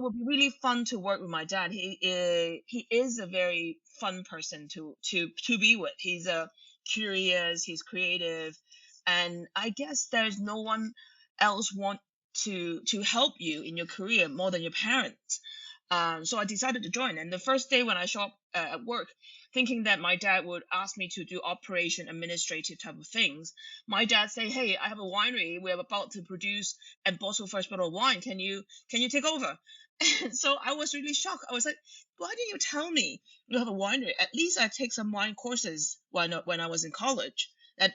would be really fun to work with my dad. He is a very fun person to be with. He's curious, he's creative, and I guess there's no one else want to help you in your career more than your parents. So I decided to join. And the first day when I show up at work, thinking that my dad would ask me to do operation administrative type of things, my dad say, "Hey, I have a winery. We're about to produce and bottle first bottle of wine. Can you take over?" And so I was really shocked. I was like, "Why didn't you tell me you have a winery? At least I take some wine courses when I was in college." That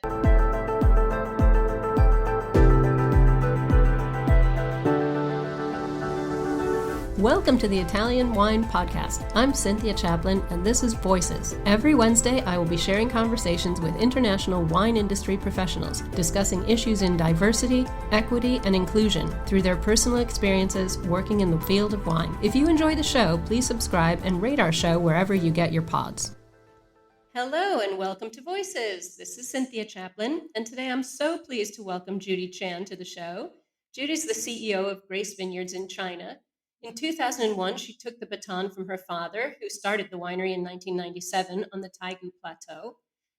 Welcome to the Italian Wine Podcast. I'm Cynthia Chaplin, and this is Voices. Every Wednesday, I will be sharing conversations with international wine industry professionals, discussing issues in diversity, equity, and inclusion through their personal experiences working in the field of wine. If you enjoy the show, please subscribe and rate our show wherever you get your pods. Hello, and welcome to Voices. This is Cynthia Chaplin, and today I'm so pleased to welcome Judy Chan to the show. Judy's the CEO of Grace Vineyards in China. In 2001, she took the baton from her father, who started the winery in 1997 on the Taigu Plateau.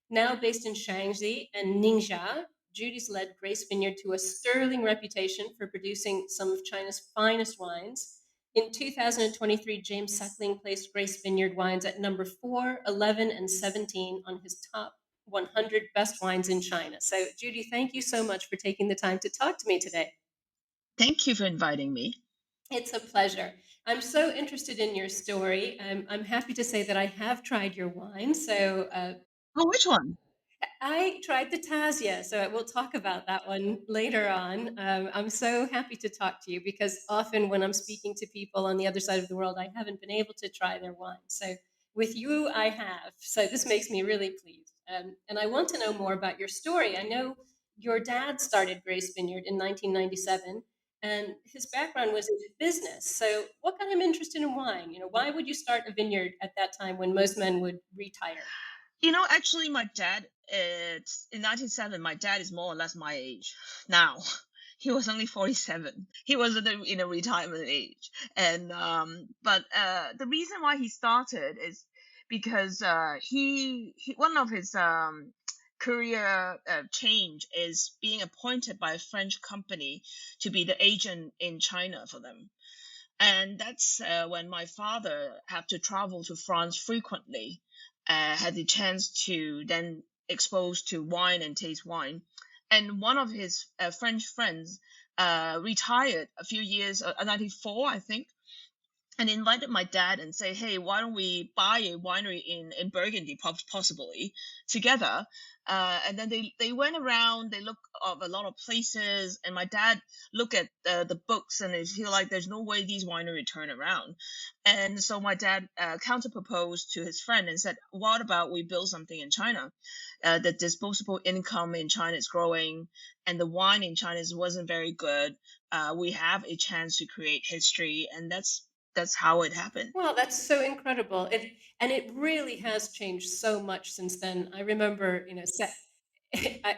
Now based in Shaanxi and Ningxia, Judy's led Grace Vineyard to a sterling reputation for producing some of China's finest wines. In 2023, James Suckling placed Grace Vineyard wines at number 4, 11, and 17 on his top 100 best wines in China. So, Judy, thank you so much for taking the time to talk to me today. Thank you for inviting me. It's a pleasure. I'm so interested in your story. I'm happy to say that I have tried your wine. Oh, which one? I tried the Tasia, so we'll talk about that one later on. I'm so happy to talk to you because often when I'm speaking to people on the other side of the world, I haven't been able to try their wine. So with you, I have. So this makes me really pleased. And I want to know more about your story. I know your dad started Grace Vineyard in 1997, and his background was in business. So what got him interested in wine? Why would you start a vineyard at that time when most men would retire? Actually, my dad, it's in 1997. My dad is more or less my age now. He was only 47. He was in a retirement age, and but the reason why he started is because he one of his career change is being appointed by a French company to be the agent in China for them. And that's when my father had to travel to France frequently, had the chance to then expose to wine and taste wine. And one of his French friends retired a few years, 94, I think, and invited my dad and say, "Hey, why don't we buy a winery in Burgundy, possibly together?" And then they went around, they looked of a lot of places, and my dad looked at the books and they feel like there's no way these winery turn around. And so my dad counter proposed to his friend and said, "What about we build something in China? The disposable income in China is growing, and the wine in China wasn't very good. We have a chance to create history," and that's how it happened. Well, that's so incredible. It really has changed so much since then. I remember,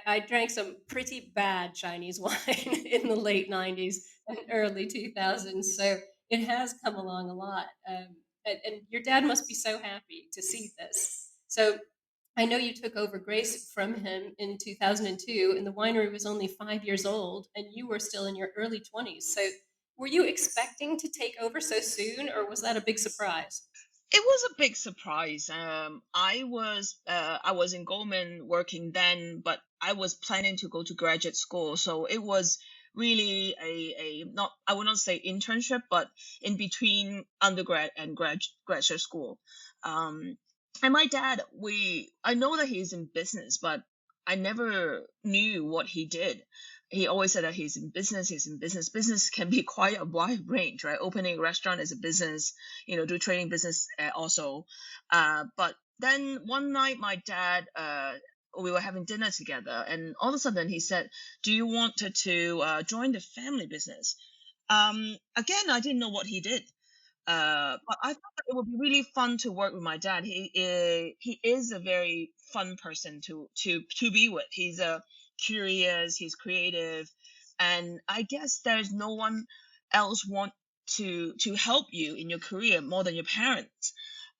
I drank some pretty bad Chinese wine in the late 90s and early 2000s. So it has come along a lot. And your dad must be so happy to see this. So I know you took over Grace from him in 2002, and the winery was only 5 years old, and you were still in your early 20s. So were you expecting to take over so soon, or was that a big surprise? It was a big surprise. I was in Goldman working then, but I was planning to go to graduate school, so it was really a not, I would not say internship, but in between undergrad and graduate school. And my dad, I know that he's in business, but I never knew what he did. He always said that he's in business, he's in business. Business can be quite a wide range, right? Opening a restaurant is a business, do trading business also. But then one night, my dad, we were having dinner together, and all of a sudden he said, "Do you want to join the family business?" Again, I didn't know what he did. But I thought that it would be really fun to work with my dad. He is a very fun person to be with. He's curious, he's creative, and I guess there's no one else want to help you in your career more than your parents.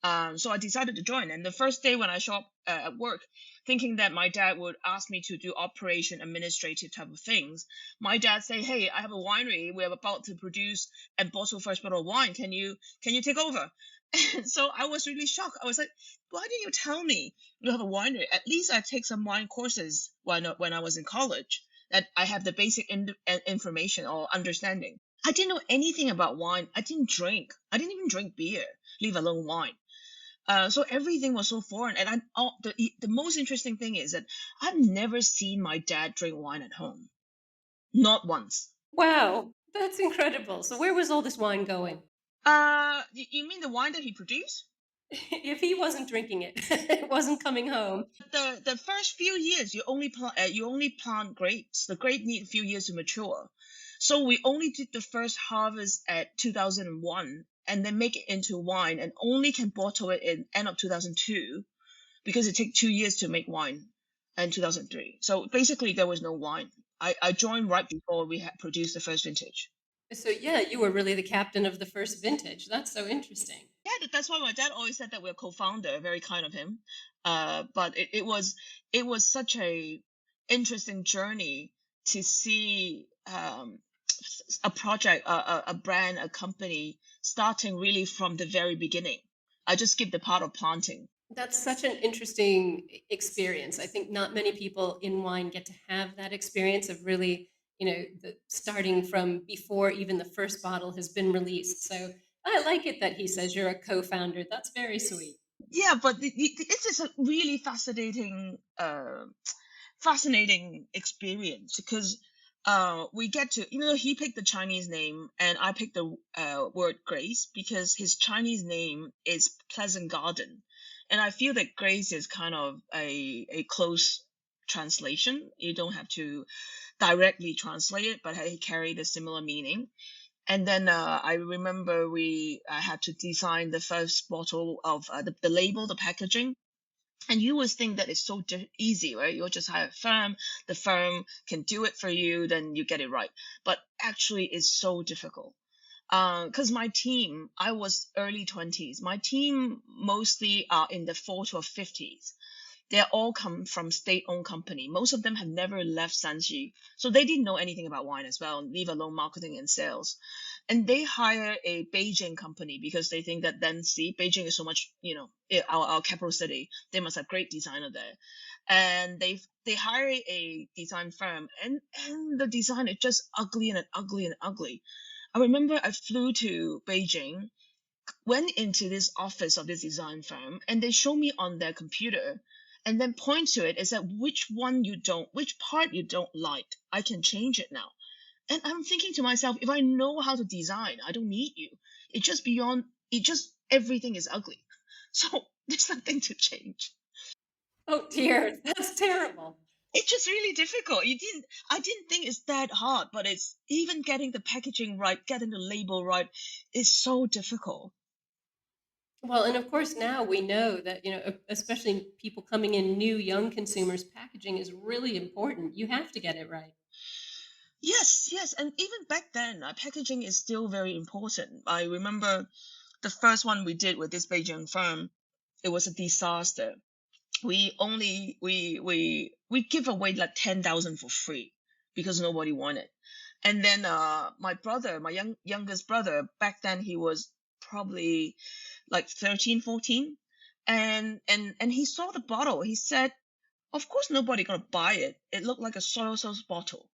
So I decided to join. And the first day when I show up at work, thinking that my dad would ask me to do operation administrative type of things, my dad say, "Hey, I have a winery. We're about to produce and bottle first bottle of wine. Can you take over?" And so I was really shocked. I was like, "Why didn't you tell me you have a winery? At least I take some wine courses when I was in college. That I have the basic information or understanding." I didn't know anything about wine. I didn't drink. I didn't even drink beer, leave alone wine. So everything was so foreign. And the most interesting thing is that I've never seen my dad drink wine at home. Not once. Wow, that's incredible. So where was all this wine going? You mean the wine that he produced? If he wasn't drinking it, it wasn't coming home. The first few years you only plant grapes. The grape need a few years to mature. So we only did the first harvest at 2001 and then make it into wine and only can bottle it in end of 2002 because it takes 2 years to make wine in 2003. So basically there was no wine. I joined right before we had produced the first vintage. So yeah, you were really the captain of the first vintage. That's so interesting. Yeah, that's why my dad always said that we're co-founder. Very kind of him. But it was such a interesting journey to see a project, a brand, a company starting really from the very beginning. I just skipped the part of planting. That's such an interesting experience. I think not many people in wine get to have that experience of really, starting from before even the first bottle has been released. So I like it that he says you're a co-founder. That's very sweet. Yeah, but this is a really fascinating experience because we get to, he picked the Chinese name and I picked the word grace because his Chinese name is Pleasant Garden, and I feel that grace is kind of a close translation. You don't have to directly translate it, but it carried a similar meaning. And then I remember I had to design the first bottle of the label, the packaging. And you always think that it's so easy, right? You'll just hire a firm, the firm can do it for you, then you get it right. But actually, it's so difficult. Because my team, I was early 20s. My team mostly are in the 40s or 50s. They all come from state-owned company. Most of them have never left Sanji, so they didn't know anything about wine as well, leave alone marketing and sales. And they hire a Beijing company because they think that then, see, Beijing is so much, our capital city. They must have great designer there. And they hire a design firm, and the design is just ugly and ugly and ugly. I remember I flew to Beijing, went into this office of this design firm, and they show me on their computer and then point to it and said which part you don't like. I can change it now. And I'm thinking to myself, if I know how to design, I don't need you. Everything is ugly. So there's nothing to change. Oh dear, that's terrible. It's just really difficult. I didn't think it's that hard, but it's even getting the packaging right, getting the label right is so difficult. Well, and of course now we know that, especially people coming in new, young consumers, packaging is really important. You have to get it right. Yes, and even back then, packaging is still very important. I remember the first one we did with this Beijing firm, it was a disaster. We give away like 10,000 for free because nobody wanted. And then my brother, my youngest brother, back then he was probably like 13, 14, and he saw the bottle. He said, "Of course nobody gonna buy it. It looked like a soy sauce bottle."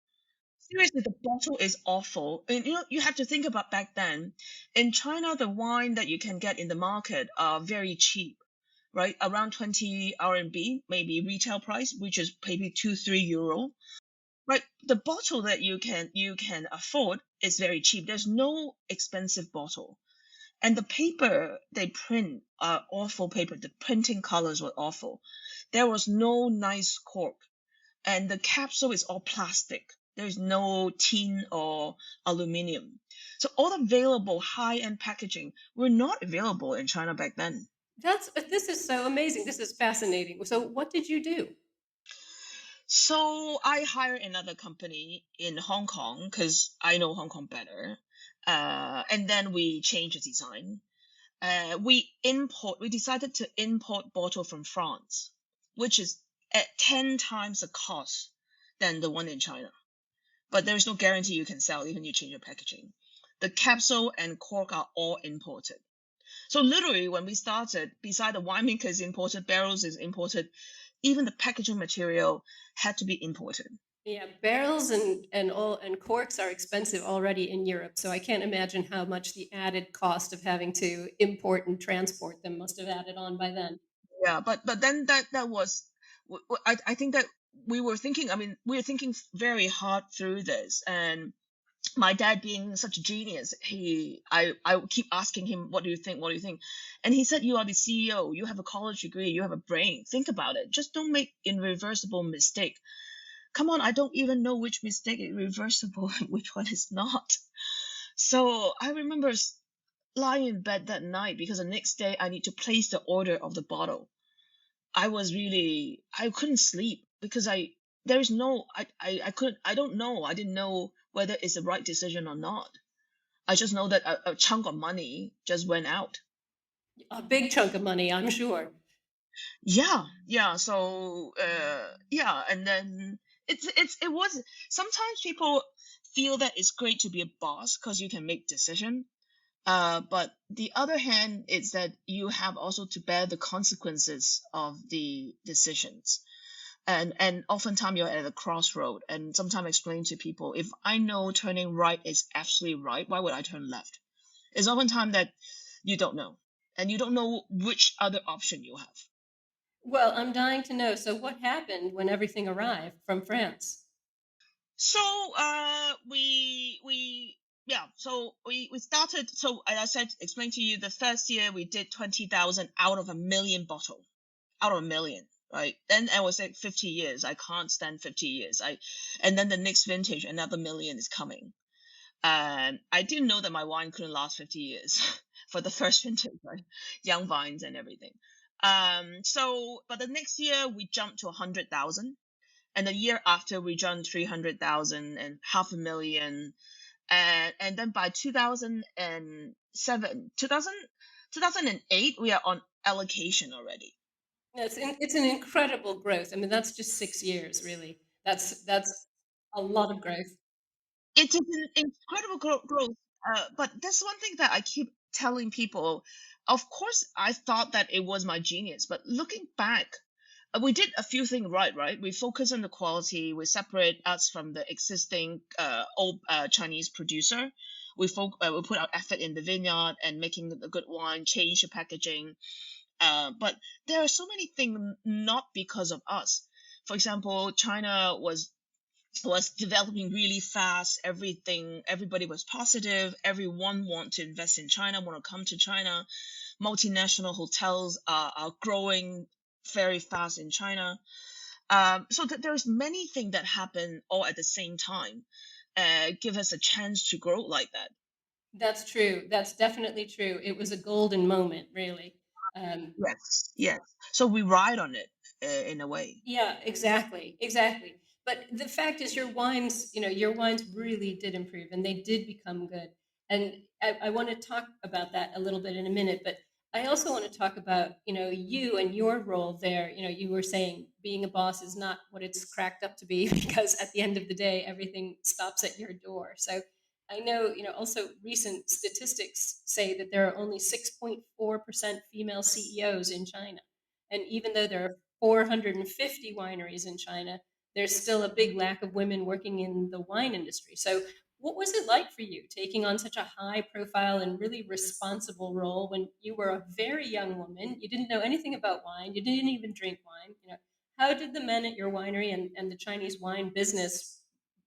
Seriously, the bottle is awful. And you have to think about back then. In China, the wine that you can get in the market are very cheap, right? Around 20 RMB, maybe retail price, which is maybe 2, 3 euro. Right? The bottle that you can afford is very cheap. There's no expensive bottle. And the paper they print are awful paper. The printing colors were awful. There was no nice cork, and the capsule is all plastic. There's no tin or aluminum. So all available high-end packaging were not available in China back then. This is so amazing. This is fascinating. So what did you do? So I hired another company in Hong Kong because I know Hong Kong better. And then we changed the design. We decided to import bottle from France, which is at 10 times the cost than the one in China. But there is no guarantee you can sell even you change your packaging. The capsule and cork are all imported. So literally when we started, beside the winemakers imported, barrels is imported, even the packaging material had to be imported. Yeah, barrels and corks are expensive already in Europe, so I can't imagine how much the added cost of having to import and transport them must have added on by then. Yeah, but then that was, I think that we were thinking. I mean, we were thinking very hard through this, and my dad being such a genius, I keep asking him, what do you think? What do you think? And he said, you are the CEO. You have a college degree. You have a brain. Think about it. Just don't make irreversible mistake. Come on, I don't even know which mistake is reversible and which one is not. So I remember lying in bed that night because the next day I need to place the order of the bottle. I couldn't sleep because there is no, I don't know. I didn't know whether it's the right decision or not. I just know that a chunk of money just went out. A big chunk of money, I'm sure. Yeah, yeah. So, yeah. And then it was, sometimes people feel that it's great to be a boss because you can make decision. But the other hand is that you have also to bear the consequences of the decisions. And oftentimes you're at a crossroad, and sometimes explain to people, if I know turning right is absolutely right, why would I turn left? It's oftentimes that you don't know, and you don't know which other option you have. Well, I'm dying to know. So what happened when everything arrived from France? So we yeah, so we started. So as I said, explain to you, the first year we did 20,000 out of a million bottle, out of a million, right? Then I was like 50 years. I can't stand 50 years. And then the next vintage, another million is coming. And I didn't know that my wine couldn't last 50 years for the first vintage, right? Young vines and everything. So, but the next year we jumped to 100,000, and the year after we jumped 300,000 and half a million, and then by 2007, 2008, we are on allocation already. It's an incredible growth. I mean, that's just 6 years, really. That's a lot of growth. It is an incredible growth. But that's one thing that I keep telling people. Of course, I thought that it was my genius, but looking back, we did a few things right, right? We focus on the quality. We separate us from the existing old Chinese producer. We put our effort in the vineyard and making the good wine, change the packaging. But there are so many things not because of us. For example, China was developing really fast. Everybody was positive. Everyone want to invest in China, want to come to China. Multinational hotels are growing very fast in China. So there's many things that happen all at the same time, give us a chance to grow like that. That's true. That's definitely true. It was a golden moment, really. Um, Yes, yes. So we ride on it in a way. Yeah, exactly, exactly. But the fact is, your wines really did improve, and they did become good. And I want to talk about that a little bit in a minute. But I also want to talk about, you and your role there. You were saying being a boss is not what it's cracked up to be because at the end of the day, everything stops at your door. So I know, also recent statistics say that there are only 6.4% female CEOs in China. And even though there are 450 wineries in China, there's still a big lack of women working in the wine industry. So, what was it like for you taking on such a high profile and really responsible role when you were a very young woman? You didn't know anything about wine, you didn't even drink wine. How did the men at your winery and the Chinese wine business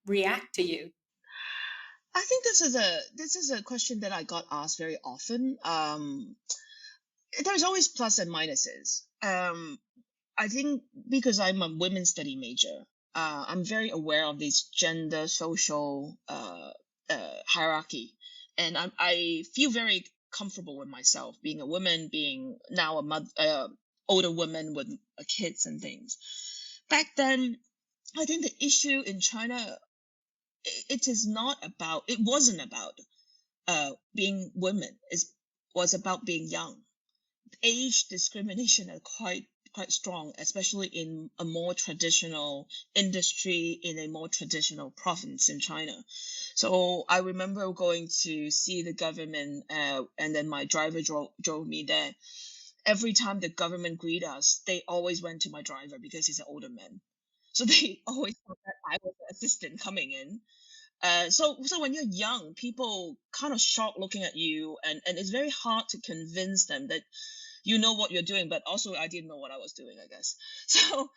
react to you? I think this is a question that I got asked very often. There's always plus and minuses. I think because I'm a women's study major, I'm very aware of this gender social hierarchy, and I feel very comfortable with myself being a woman, being now a mother, older woman with kids and things. Back then, I think the issue in China, it wasn't about being women was about being young. Age discrimination are quite strong, especially in a more traditional industry in a more traditional province in China. So I remember going to see the government, and then my driver drove me there. Every time the government greet us, they always went to my driver because he's an older man. So they always thought that I was the assistant coming in. So when you're young, people kind of shock looking at you, and it's very hard to convince them that you know what you're doing, but also I didn't know what I was doing, I guess. So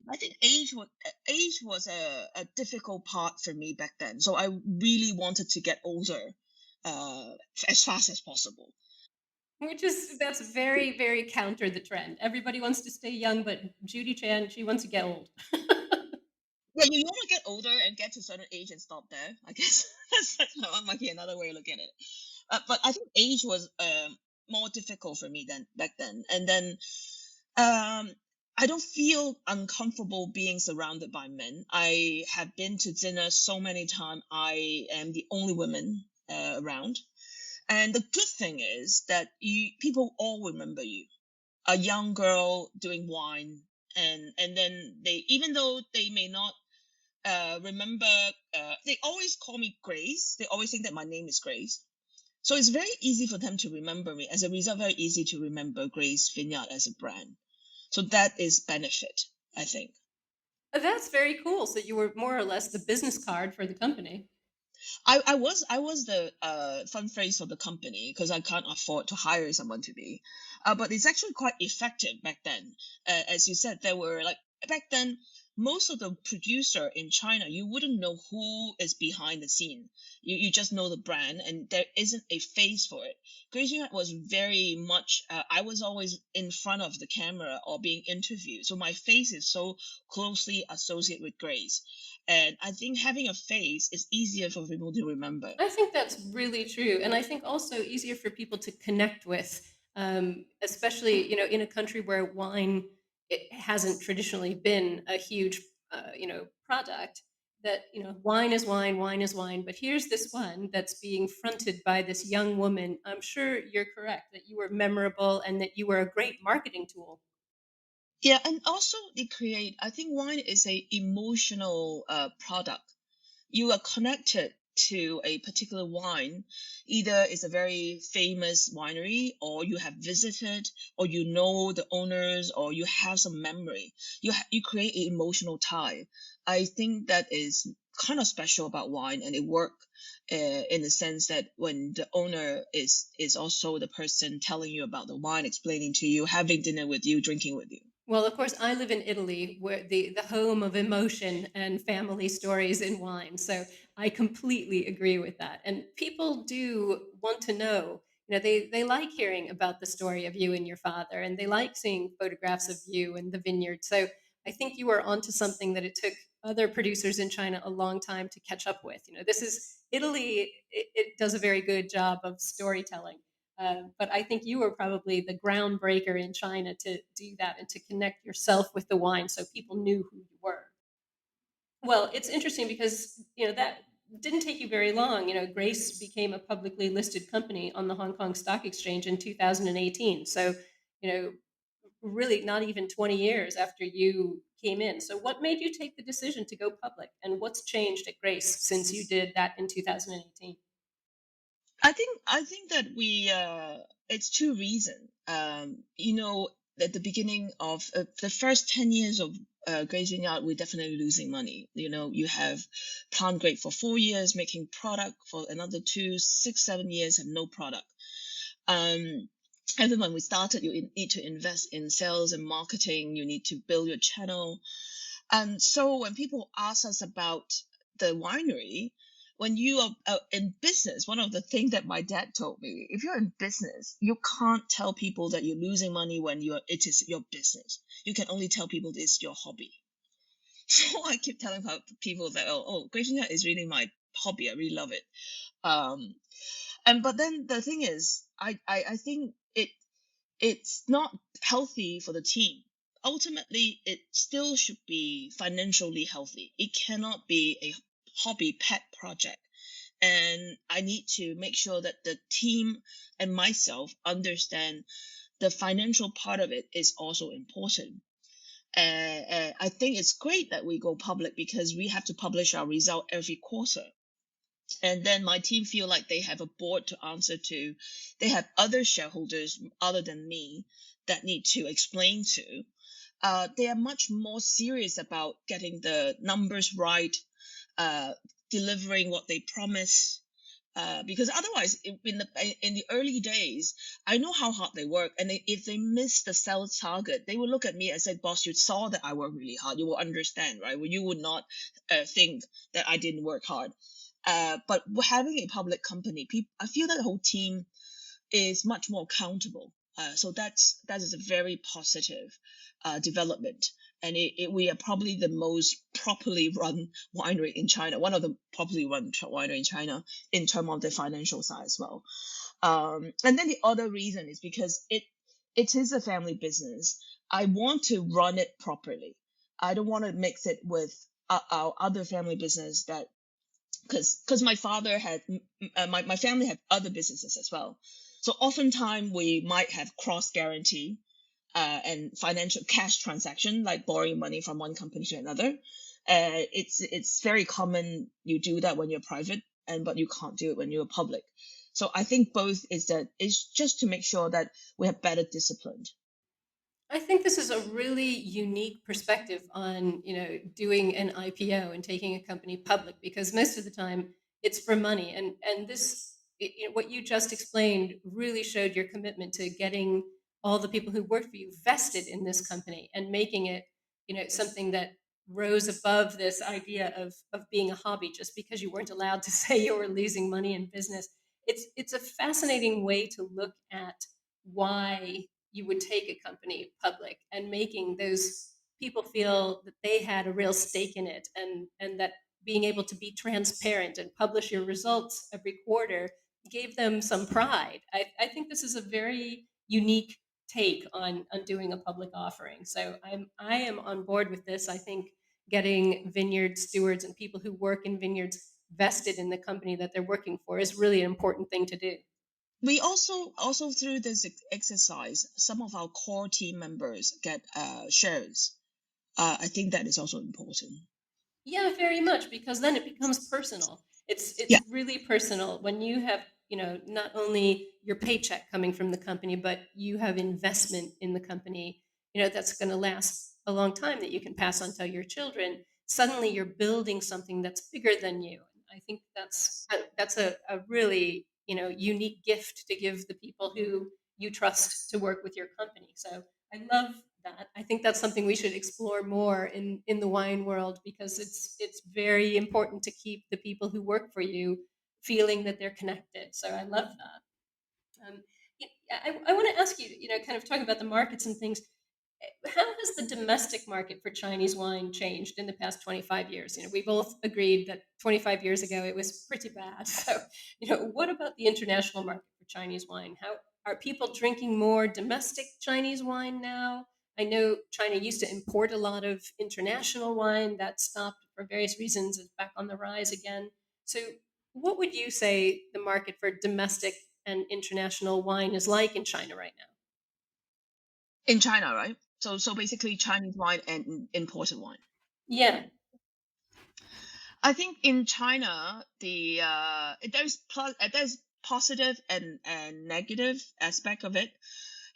I think age was a difficult part for me back then. So I really wanted to get older uh, as fast as possible. Which is that's very, very counter the trend. Everybody wants to stay young, but Judy Chan, she wants to get old. Yeah, you want to get older and get to a certain age and stop there. I guess that might be another way of looking at it. But I think age was more difficult for me than back then. And then I don't feel uncomfortable being surrounded by men. I have been to dinner so many times. I am the only woman around. And the good thing is that people all remember you. A young girl doing wine, and then they, even though they may not remember, they always call me Grace. They always think that my name is Grace. So it's very easy for them to remember me. As a result, very easy to remember Grace Vineyard as a brand. So that is benefit, I think. That's very cool. So you were more or less the business card for the company. I was the fund phrase for the company because I can't afford to hire someone to be, but it's actually quite effective back then. As you said, there were like back then most of the producer in China, you wouldn't know who is behind the scene. You just know the brand, and there isn't a face for it. Gracie was very much. I was always in front of the camera or being interviewed, so my face is so closely associated with Grace. And I think having a face is easier for people to remember. I think that's really true, and I think also easier for people to connect with, especially in a country where wine it hasn't traditionally been a huge product. That wine is wine, wine is wine, but here's this one that's being fronted by this young woman. I'm sure you're correct that you were memorable and that you were a great marketing tool. Yeah, and also I think wine is a emotional product. You are connected to a particular wine. Either it's a very famous winery, or you have visited, or you know the owners, or you have some memory. You create an emotional tie. I think that is kind of special about wine, and it works in the sense that when the owner is also the person telling you about the wine, explaining to you, having dinner with you, drinking with you. Well, of course, I live in Italy, where the home of emotion and family stories in wine. So I completely agree with that. And people do want to know, they like hearing about the story of you and your father, and they like seeing photographs of you and the vineyard. So I think you are onto something that it took other producers in China a long time to catch up with. This is Italy, it does a very good job of storytelling. But I think you were probably the groundbreaker in China to do that and to connect yourself with the wine so people knew who you were. Well, it's interesting because, that didn't take you very long. Grace became a publicly listed company on the Hong Kong Stock Exchange in 2018. So, you know, really not even 20 years after you came in. So, what made you take the decision to go public, and what's changed at Grace since you did that in 2018? I think that we it's two reasons. At the beginning of the first 10 years of grazing out, we're definitely losing money. You have plant grape for 4 years, making product for another 2, 6, 7 years, have no product. And then when we started, you need to invest in sales and marketing. You need to build your channel. And so when people ask us about the winery, when you are in business, one of the things that my dad told me, if you're in business, you can't tell people that you're losing money when it is your business. You can only tell people it's your hobby. So I keep telling people that, grazing is really my hobby. I really love it. Um, but then the thing is, I think it's not healthy for the team. Ultimately, it still should be financially healthy. It cannot be a hobby pet project. And I need to make sure that the team and myself understand the financial part of it is also important. I think it's great that we go public because we have to publish our result every quarter. And then my team feel like they have a board to answer to. They have other shareholders other than me that need to explain to. They are much more serious about getting the numbers right, delivering what they promise. Because otherwise, in the early days, I know how hard they work, and if they miss the sales target, they will look at me and say, "Boss, you saw that I work really hard. You will understand, right? Well, you would not think that I didn't work hard." But having a public company, I feel that the whole team is much more accountable. So that is a very positive development, and we are probably the most properly run winery in China, one of the properly run winery in China in terms of the financial side as well. And then the other reason is because it is a family business. I want to run it properly. I don't want to mix it with our other family business that because my father had my family had other businesses as well, so oftentimes we might have cross guarantee and financial cash transaction like borrowing money from one company to another. It's very common you do that when you're private, but you can't do it when you're public. So I think both is just to make sure that we have better discipline. I think this is a really unique perspective on, doing an IPO and taking a company public, because most of the time it's for money. And this, what you just explained really showed your commitment to getting all the people who work for you vested in this company and making it, something that rose above this idea of being a hobby just because you weren't allowed to say you were losing money in business. It's a fascinating way to look at why you would take a company public and making those people feel that they had a real stake in it, and that being able to be transparent and publish your results every quarter gave them some pride. I think this is a very unique take on doing a public offering. So I am on board with this. I think getting vineyard stewards and people who work in vineyards vested in the company that they're working for is really an important thing to do. We also through this exercise, some of our core team members get shares. I think that is also important. Yeah, very much, because then it becomes personal. Yeah, It's really personal when you have, not only your paycheck coming from the company, but you have investment in the company, that's going to last a long time that you can pass on to your children. Suddenly you're building something that's bigger than you. I think that's a really, unique gift to give the people who you trust to work with your company. So I love that. I think that's something we should explore more in the wine world, because it's very important to keep the people who work for you feeling that they're connected. So I love that. I want to ask you, kind of talking about the markets and things. How has the domestic market for Chinese wine changed in the past 25 years? We both agreed that 25 years ago it was pretty bad. So, what about the international market for Chinese wine? How are people drinking more domestic Chinese wine now? I know China used to import a lot of international wine. That stopped for various reasons. It's back on the rise again. So, what would you say the market for domestic and international wine is like in China right now? in China, right? So basically Chinese wine and imported wine. Yeah. I think in China there's positive and negative aspect of it.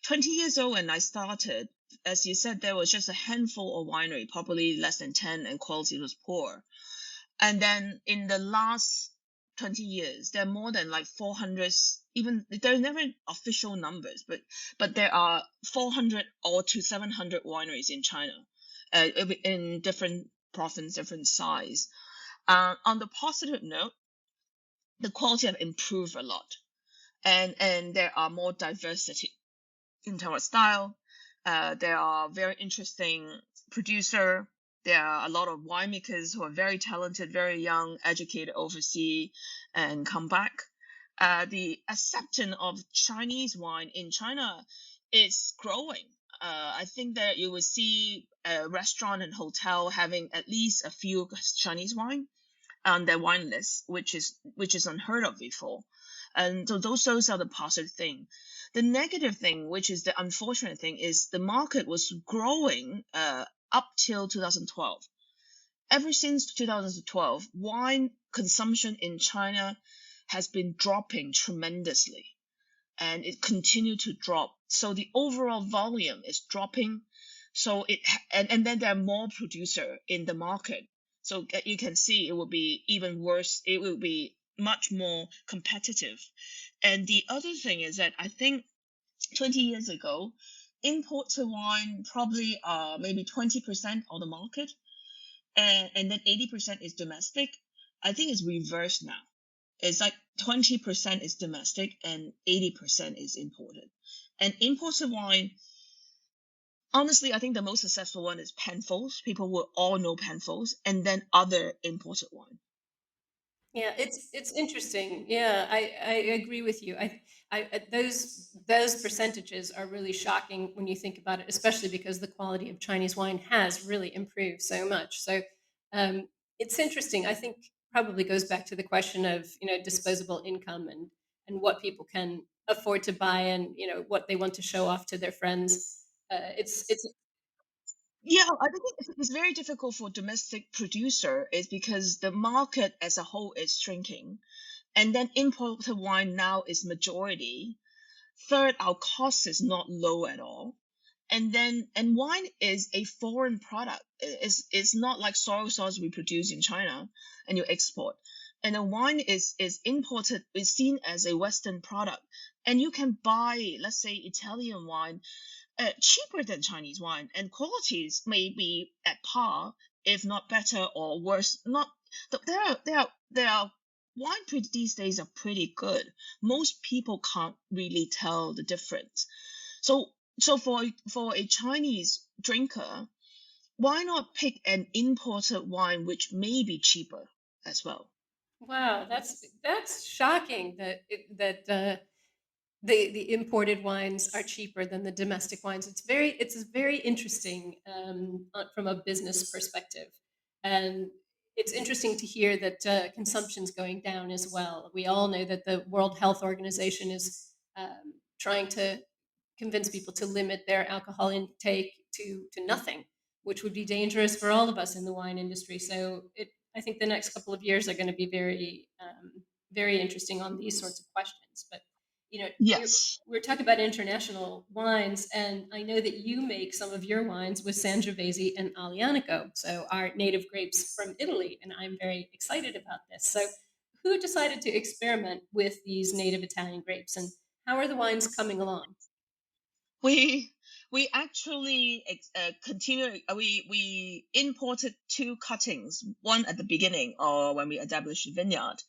20 years old when I started, as you said, there was just a handful of winery, probably less than 10, and quality was poor. And then in the last 20 years, there are more than like 400, even there are never official numbers, but there are 400 or to 700 wineries in China, in different province, different size. On the positive note, the quality have improved a lot, and there are more diversity in terms of style. There are very interesting producer. There are a lot of winemakers who are very talented, very young, educated overseas, and come back. The acceptance of Chinese wine in China is growing. I think that you will see a restaurant and hotel having at least a few Chinese wine. on their wine list, which is unheard of before. And so those are the positive thing. The negative thing, which is the unfortunate thing, is the market was growing up till 2012. Ever since 2012, wine consumption in China has been dropping tremendously, and it continued to drop. So the overall volume is dropping. So and then there are more producer in the market. So you can see it will be even worse. It will be much more competitive. And the other thing is that I think 20 years ago, imported wine probably maybe 20% of the market, and then 80% is domestic. I think it's reversed now. It's like 20% is domestic and 80% is imported. And imported wine, honestly, I think the most successful one is Penfolds. People will all know Penfolds, and then other imported wine. Yeah, it's interesting. Yeah, I agree with you. Those percentages are really shocking when you think about it, especially because the quality of Chinese wine has really improved so much. So um, it's interesting. I think probably goes back to the question of disposable income and what people can afford to buy and what they want to show off to their friends. It's Yeah, I think it's very difficult for domestic producer is because the market as a whole is shrinking, and then imported wine now is majority. Third, our cost is not low at all. And wine is a foreign product. It's not like soy sauce we produce in China and you export. And the wine is imported, is seen as a Western product. And you can buy, let's say, Italian wine cheaper than Chinese wine, and qualities may be at par, if not better or worse. Not there are wine these days are pretty good. Most people can't really tell the difference. So for a Chinese drinker, why not pick an imported wine which may be cheaper as well? Wow, that's shocking that the imported wines are cheaper than the domestic wines. It's very interesting from a business perspective, and it's interesting to hear that consumption's going down as well. We all know that the World Health Organization is trying to convince people to limit their alcohol intake to nothing, which would be dangerous for all of us in the wine industry. So I think the next couple of years are going to be very interesting on these sorts of questions. But Yes. we're talking about international wines, and I know that you make some of your wines with Sangiovese and Aglianico, so our native grapes from Italy, and I'm very excited about this. So, who decided to experiment with these native Italian grapes, and how are the wines coming along? We we actually continue. We imported two cuttings, one at the beginning or when we established Vineyard,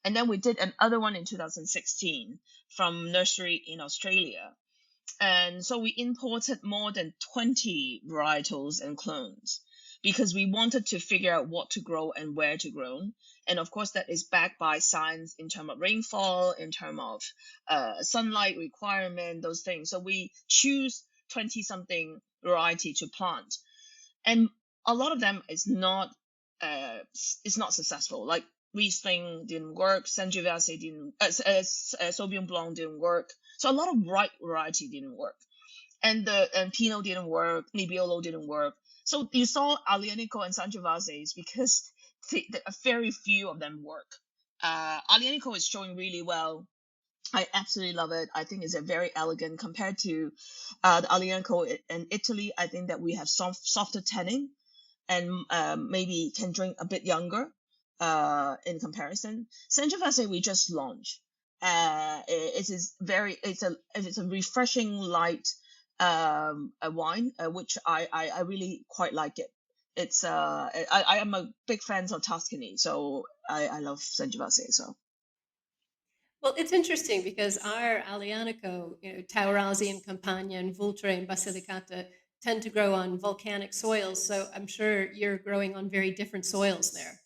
and then we did another one in 2016 from nursery in Australia. And so we imported more than 20 varietals and clones because we wanted to figure out what to grow and where to grow. And of course, that is backed by science in terms of rainfall, in terms of sunlight requirement, those things. So we choose 20 something variety to plant. And a lot of them is not successful. Like Riesling didn't work, Sangiovese didn't, Sauvignon Blanc didn't work. So a lot of white variety didn't work, and Pinot didn't work, Nebbiolo didn't work. So you saw Aglianico and Sangiovese because very few of them work. Aglianico is showing really well. I absolutely love it. I think it's a very elegant compared to the Aglianico in Italy. I think that we have softer tannin and maybe can drink a bit younger in comparison. Sangiovese we just launched. It's a refreshing light a wine which I really quite like it. I am a big fan of Tuscany, so I love Sangiovese. So Well, it's interesting because our Aglianico, Taurasi and Campagna and Vulture and Basilicata tend to grow on volcanic soils. So I'm sure you're growing on very different soils there.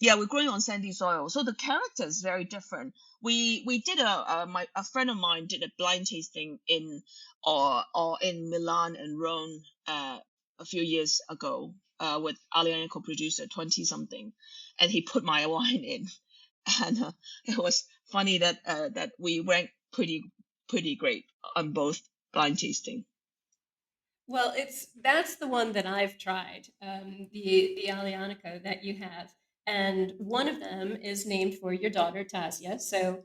yeah, we're growing on sandy soil, so the character is very different. We did a friend of mine did a blind tasting in or in Milan and Rome a few years ago with Aliana co-producer 20 something, and he put my wine in, and it was funny that that we ranked pretty great on both blind tasting. Well, that's the one that I've tried, the Alianico that you have, and one of them is named for your daughter Tasia. So,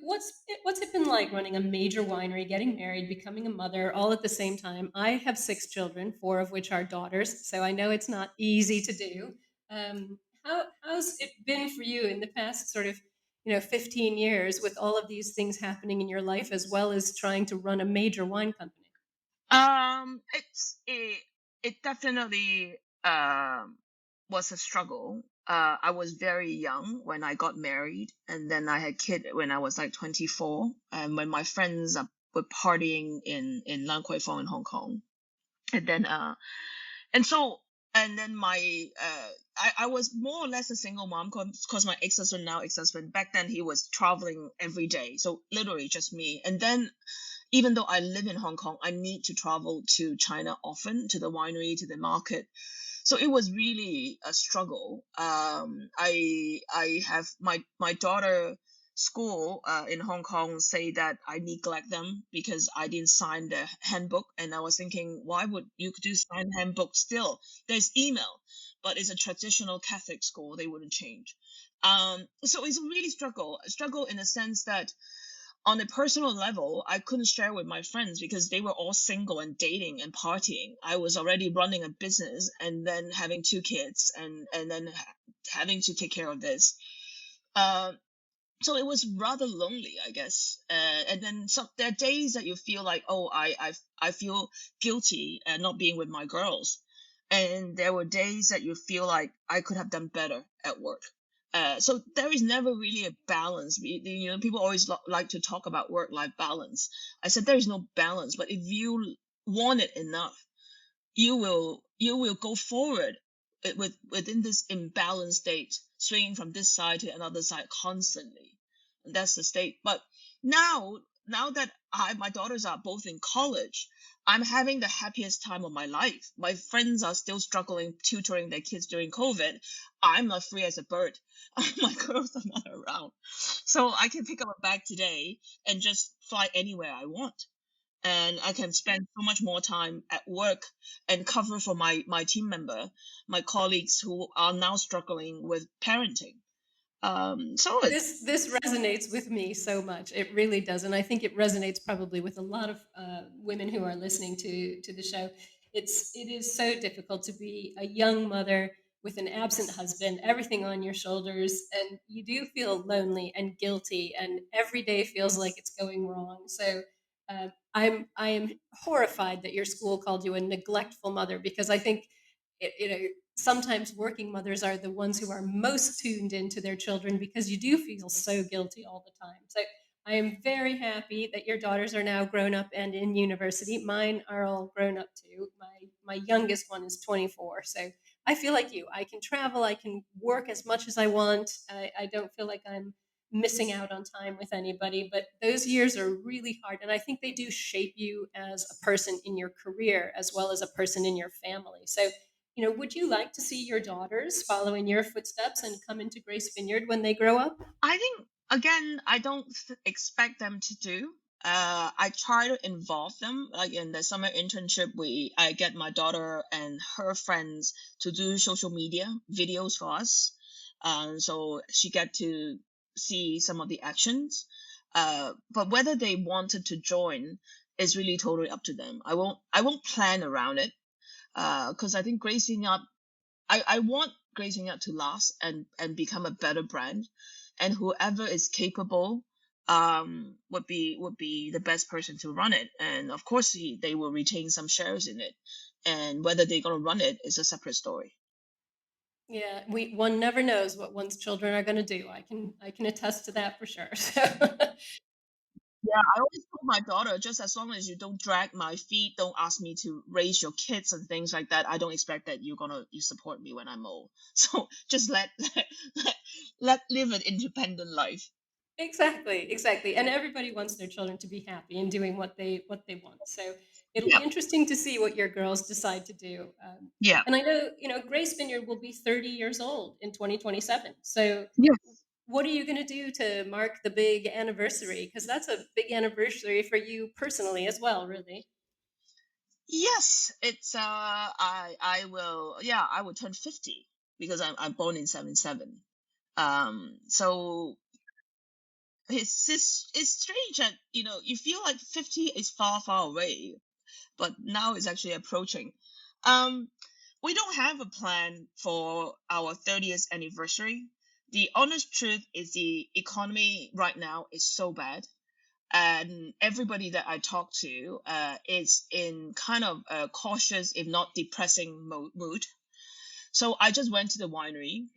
what's it been like running a major winery, getting married, becoming a mother, all at the same time? I have six children, four of which are daughters, so I know it's not easy to do. How's it been for you in the past sort of 15 years with all of these things happening in your life, as well as trying to run a major wine company? It definitely was a struggle. I was very young when I got married, and then I had kid when I was like 24, and when my friends were partying in Lan Kwai Fong in Hong Kong, and then and so and then I was more or less a single mom because my ex-husband, now ex-husband, back then he was traveling every day, so literally just me. And then even though I live in Hong Kong, I need to travel to China often, to the winery, to the market. So it was really a struggle. I have my daughter school in Hong Kong say that I neglect them because I didn't sign the handbook, and I was thinking, why would you do sign handbook still? There's email, but it's a traditional Catholic school; they wouldn't change. So it's a really struggle in the sense that on a personal level, I couldn't share with my friends because they were all single and dating and partying. I was already running a business and then having two kids and then having to take care of this. Uh, so it was rather lonely, I guess. And then there are days that you feel like, oh, I feel guilty not being with my girls. And there were days that you feel like I could have done better at work. So there is never really a balance. People always like to talk about work-life balance. I said there is no balance, but if you want it enough, you will go forward within this imbalanced state, swinging from this side to another side constantly. And that's the state. But now that my daughters are both in college, I'm having the happiest time of my life. My friends are still struggling tutoring their kids during COVID. I'm not free as a bird. My girls are not around. So I can pick up a bag today and just fly anywhere I want. And I can spend so much more time at work and cover for my team member, my colleagues who are now struggling with parenting. So This resonates with me so much. It really does, and I think it resonates probably with a lot of women who are listening to the show. It is so difficult to be a young mother with an absent husband, everything on your shoulders, and you do feel lonely and guilty, and every day feels like it's going wrong. So I am horrified that your school called you a neglectful mother, because I think sometimes working mothers are the ones who are most tuned into their children, because you do feel so guilty all the time. So I am very happy that your daughters are now grown up and in university. Mine are all grown up too. My youngest one is 24. So I feel like you. I can travel, I can work as much as I want. I don't feel like I'm missing out on time with anybody, but those years are really hard. And I think they do shape you as a person in your career as well as a person in your family. So would you like to see your daughters follow in your footsteps and come into Grace Vineyard when they grow up? I think, again, I don't expect them to do. I try to involve them. Like in the summer internship, I get my daughter and her friends to do social media videos for us. So she get to see some of the actions. But whether they wanted to join is really totally up to them. I won't plan around it. Because I think Gracing Up, I want Gracing Up to last and become a better brand, and whoever is capable would be the best person to run it. And of course, they will retain some shares in it, and whether they're gonna run it is a separate story. Yeah, one never knows what one's children are going to do. I can attest to that for sure. So Yeah, I always told my daughter, just as long as you don't drag my feet, don't ask me to raise your kids and things like that, I don't expect that you support me when I'm old. So just let live an independent life. Exactly, exactly. And everybody wants their children to be happy and doing what they want. So it'll Yeah, be interesting to see what your girls decide to do. yeah, And I know, Grace Vineyard will be 30 years old in 2027. So yeah. what are you going to do to mark the big anniversary? Because that's a big anniversary for you personally as well, really. Yes, it's I will, yeah, I will turn 50 because I'm born in 77. So it's strange that you feel like 50 is far far away, but now it's actually approaching. Um, we don't have a plan for our 30th anniversary. The honest truth is the economy right now is so bad, and everybody that I talk to is in kind of a cautious, if not depressing mood. So I just went to the winery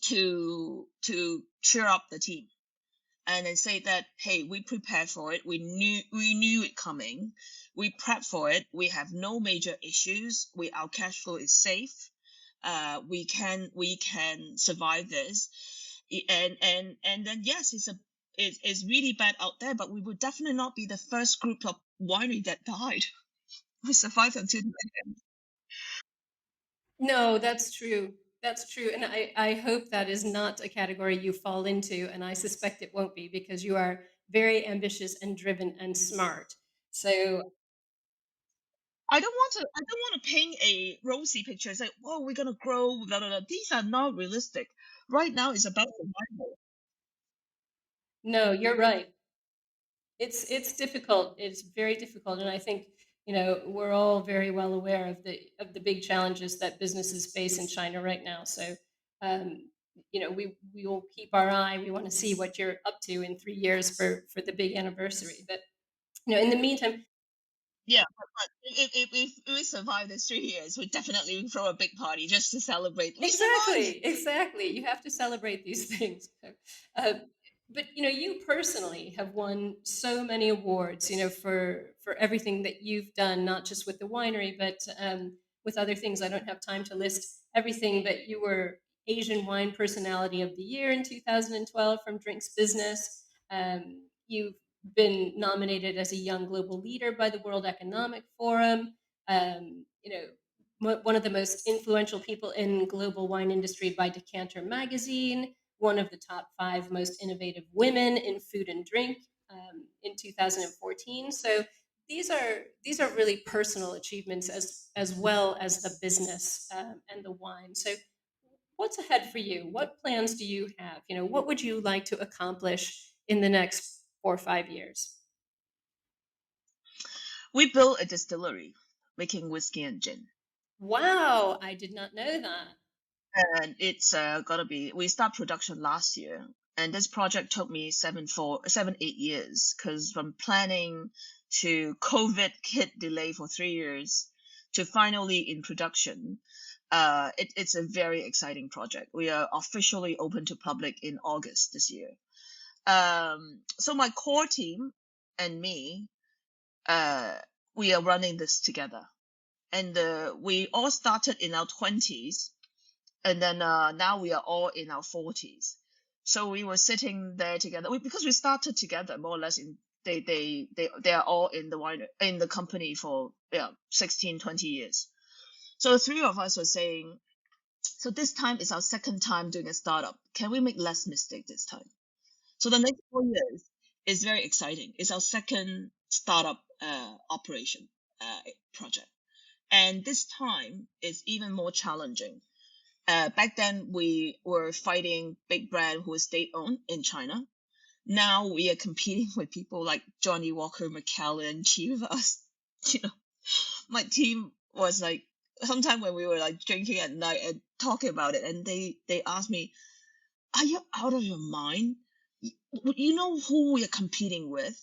to cheer up the team and then say that, hey, we prepared for it, we knew it coming, we prepped for it, we have no major issues, our cash flow is safe, we can survive this. And then yes, it's really bad out there, but we would definitely not be the first group of winery that died. We survived until the end. No, that's true. That's true. And I hope that is not a category you fall into. And I suspect it won't be because you are very ambitious and driven and smart. So, I don't want to paint a rosy picture. Say, oh, we're gonna grow, blah, blah, blah. These are not realistic. Right now, it's about survival. no, you're right. It's difficult. It's very difficult. And I think, we're all very well aware of the big challenges that businesses face in China right now. So, we will keep our eye. We want to see what you're up to in 3 years for the big anniversary. But, in the meantime, Yeah, but if we survive these 3 years, we definitely throw a big party just to celebrate. We survived. exactly, exactly. You have to celebrate these things. So, but you personally have won so many awards, for everything that you've done, not just with the winery, but with other things. I don't have time to list everything, but you were Asian Wine Personality of the Year in 2012 from Drinks Business. You've been nominated as a Young Global Leader by the World Economic Forum. One of the most influential people in global wine industry by Decanter magazine, one of the top 5 most innovative women in food and drink in 2014. So these are really personal achievements as well as the business and the wine. So what's ahead for you? What plans do you have? What would you like to accomplish in the next 4 or 5 years? We built a distillery making whiskey and gin. Wow, I did not know that. And it's gonna be. We start production last year, and this project took me 8 years because from planning to COVID hit delay for 3 years to finally in production. It's a very exciting project. We are officially open to public in August this year. So my core team and me, uh, we are running this together, and we all started in our 20s, and then now we are all in our 40s. So we were sitting there together because we started together more or less in they are all in the company for 16, 20 years. So the three of us were saying, so this time is our second time doing a startup, can we make less mistake this time? So the next 4 years is very exciting. It's our second startup operation project, and this time is even more challenging. Back then, we were fighting big brand who is state owned in China. Now we are competing with people like Johnny Walker, Macallan, Chivas. You know, my team was like, sometime when we were like drinking at night and talking about it, and they asked me, "Are you out of your mind? You know who we are competing with?"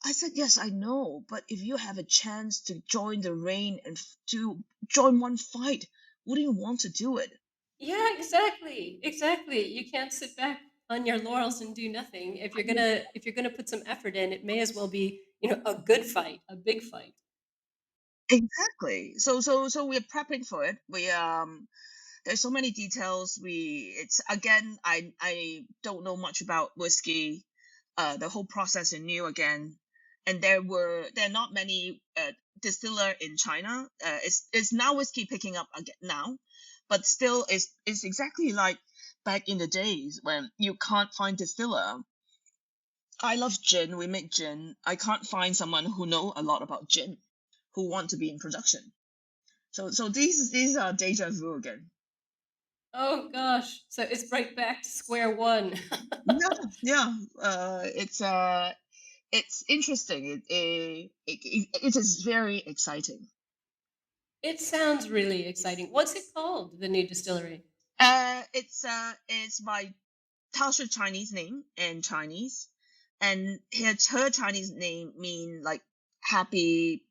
I said, "Yes, I know, but if you have a chance to join the rain and to join one fight, wouldn't you want to do it?" Yeah, exactly. Exactly. You can't sit back on your laurels and do nothing. If you're gonna put some effort in, it may as well be, a good fight, a big fight. Exactly. So we're prepping for it. We there's so many details. It's again, I don't know much about whiskey. The whole process is new again, and there are not many distiller in China. It's now whiskey picking up again now, but still it's exactly like back in the days when you can't find distiller. I love gin. We make gin. I can't find someone who know a lot about gin, who want to be in production. So these are deja vu again. Oh gosh, so it's right back to square one. Yeah. It's interesting. It is very exciting. It sounds really exciting. What's it called, the new distillery? It's my Tasha Chinese name in Chinese, and her Chinese name mean like happy,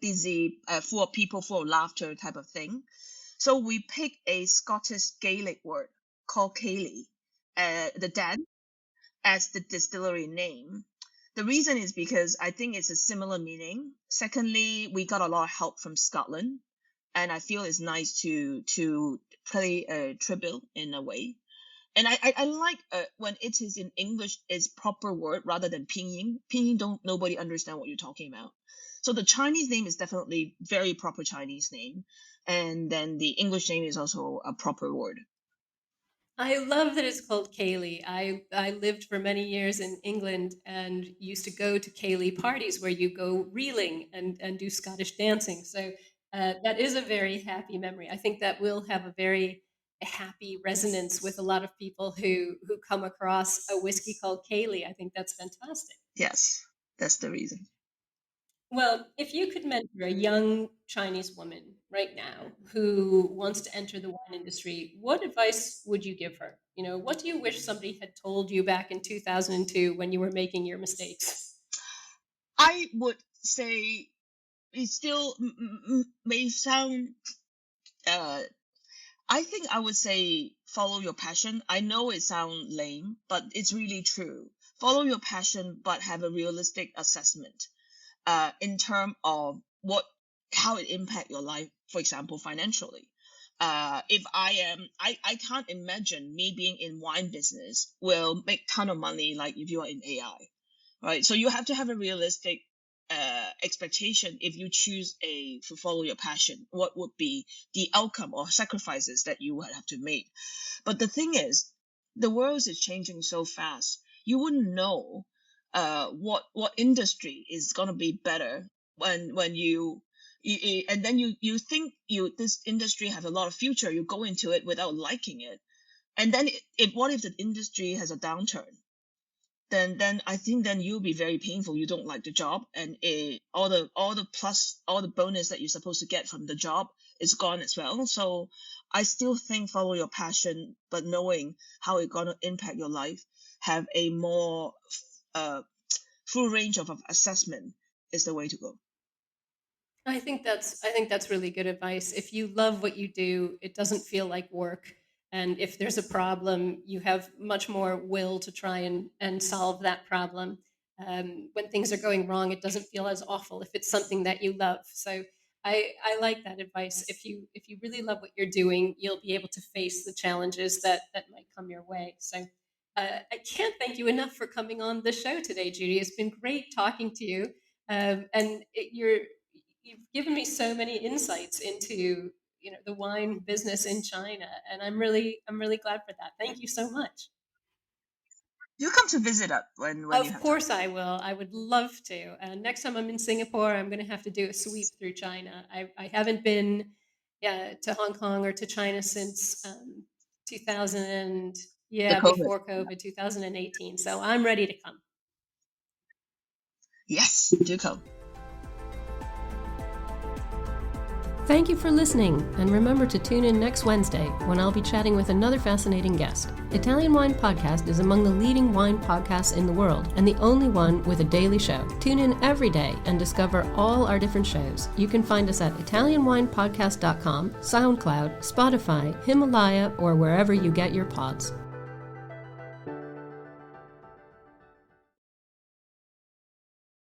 busy, full of people, full of laughter type of thing. So we pick a Scottish Gaelic word called Cayley, the Dan, as the distillery name. The reason is because I think it's a similar meaning. Secondly, we got a lot of help from Scotland, and I feel it's nice to play a tribute in a way. And I like when it is in English, it's proper word rather than pinyin. Pinyin nobody understand what you're talking about. So the Chinese name is definitely very proper Chinese name, and then the English name is also a proper word. I love that it's called Ceilidh. I lived for many years in England and used to go to Ceilidh parties where you go reeling and do Scottish dancing. So that is a very happy memory. I think that will have a very happy resonance with a lot of people who come across a whiskey called Ceilidh. I think that's fantastic. Yes, that's the reason. Well, if you could mentor a young Chinese woman right now who wants to enter the wine industry, what advice would you give her? You know, what do you wish somebody had told you back in 2002 when you were making your mistakes? I would say it still may sound. I think I would say follow your passion. I know it sounds lame, but it's really true. Follow your passion, but have a realistic assessment. In terms of how it impact your life, for example, financially. If I can't imagine me being in wine business will make ton of money like if you are in AI, right? So you have to have a realistic expectation. If you choose to follow your passion, what would be the outcome or sacrifices that you would have to make? But the thing is, the world is changing so fast. You wouldn't know what industry is gonna be better when and then you think this industry have a lot of future. You go into it without liking it, and then what if the industry has a downturn? Then I think then you'll be very painful. You don't like the job, and all the bonus that you're supposed to get from the job is gone as well. So I still think follow your passion, but knowing how it's gonna impact your life, have a more full range of assessment is the way to go. I think that's really good advice. If you love what you do, it doesn't feel like work. And if there's a problem, you have much more will to try and solve that problem. When things are going wrong, it doesn't feel as awful if it's something that you love. So I like that advice. If you really love what you're doing, you'll be able to face the challenges that might come your way. So I can't thank you enough for coming on the show today, Judy. It's been great talking to you. You've given me so many insights into the wine business in China, and I'm really glad for that. Thank you so much. You come to visit us when you Of have time. course I will. I would love to. Next time I'm in Singapore, I'm going to have to do a sweep through China. I haven't been to Hong Kong or to China since 2000 The COVID. before COVID, 2018. So I'm ready to come. Yes, do come. Thank you for listening, and remember to tune in next Wednesday when I'll be chatting with another fascinating guest. Italian Wine Podcast is among the leading wine podcasts in the world and the only one with a daily show. Tune in every day and discover all our different shows. You can find us at ItalianWinePodcast.com, SoundCloud, Spotify, Himalaya, or wherever you get your pods.